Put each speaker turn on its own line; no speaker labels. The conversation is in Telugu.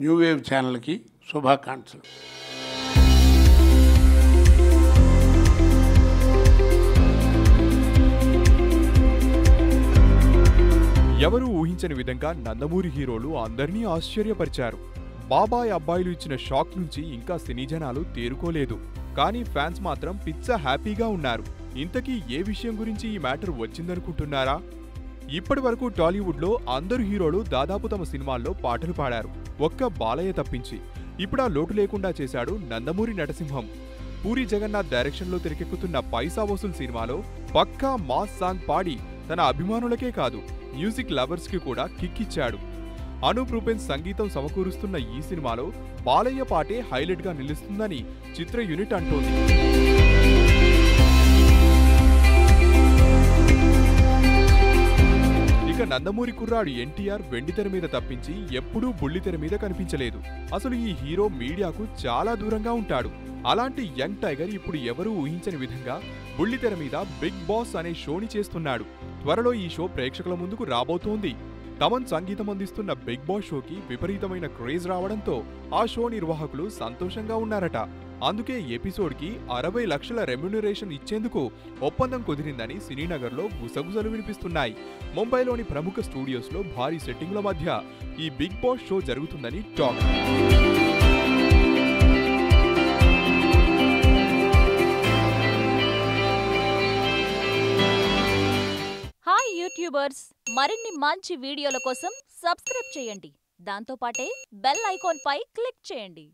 న్యూ వేవ్ ఛానల్కి శుభాకాంక్షలు.
ఎవరూ ఊహించని విధంగా నందమూరి హీరోలు అందరినీ ఆశ్చర్యపరిచారు. బాబాయ్ అబ్బాయిలు ఇచ్చిన షాక్ నుంచి ఇంకా సినీ జనాలు తేరుకోలేదు. కానీ ఫ్యాన్స్ మాత్రం పిచ్చ హ్యాపీగా ఉన్నారు. ఇంతకీ ఏ విషయం గురించి ఈ మ్యాటర్ వచ్చిందనుకుంటున్నారా? ఇప్పటి వరకు టాలీవుడ్లో అందరు హీరోలు దాదాపు తమ సినిమాల్లో పాటలు పాడారు, ఒక్క బాలయ్య తప్పించి. ఇప్పుడా లోటు లేకుండా చేశాడు నందమూరి నటసింహం. పూరి జగన్నాథ్ డైరెక్షన్లో తెరకెక్కుతున్న పైసా వసూల్ సినిమాలో పక్కా మాస్ సాంగ్ పాడి తన అభిమానులకే కాదు, మ్యూజిక్ లవర్స్ కి కూడా కిక్ ఇచ్చాడు. అనూప్ రూపెన్స్ సంగీతం సమకూరుస్తున్న ఈ సినిమాలో బాలయ్య పాటే హైలైట్ గా నిలుస్తుందని చిత్ర యూనిట్ అంటోంది. ఇక నందమూరి కుర్రాడు ఎన్టీఆర్ వెండితెర మీద తప్పించి ఎప్పుడూ బుల్లితెర మీద కనిపించలేదు. అసలు ఈ హీరో మీడియాకు చాలా దూరంగా ఉంటాడు. అలాంటి యంగ్ టైగర్ ఇప్పుడు ఎవరూ ఊహించని విధంగా బుల్లితెర మీద బిగ్ బాస్ అనే షోని చేస్తున్నాడు. త్వరలో ఈ షో ప్రేక్షకుల ముందుకు రాబోతోంది. తమన్ సంగీతం అందిస్తున్న బిగ్ బాస్ షోకి విపరీతమైన క్రేజ్ రావడంతో ఆ షో నిర్వాహకులు సంతోషంగా ఉన్నారట. అందుకే ఎపిసోడ్కి 60 లక్షల రెమ్యునరేషన్ ఇచ్చేందుకు ఒప్పందం కుదిరిందని సినీనగర్లో గుసగుసలు వినిపిస్తున్నాయి. ముంబైలోని ప్రముఖ స్టూడియోస్లో భారీ సెట్టింగ్ల మధ్య ఈ బిగ్ బాస్ షో జరుగుతుందని టాక్.
హాయ్ యూట్యూబర్స్, మరిన్ని మంచి వీడియోల కోసం సబ్స్క్రైబ్ చేయండి. దాంతోపాటే బెల్ ఐకాన్ పై క్లిక్ చేయండి.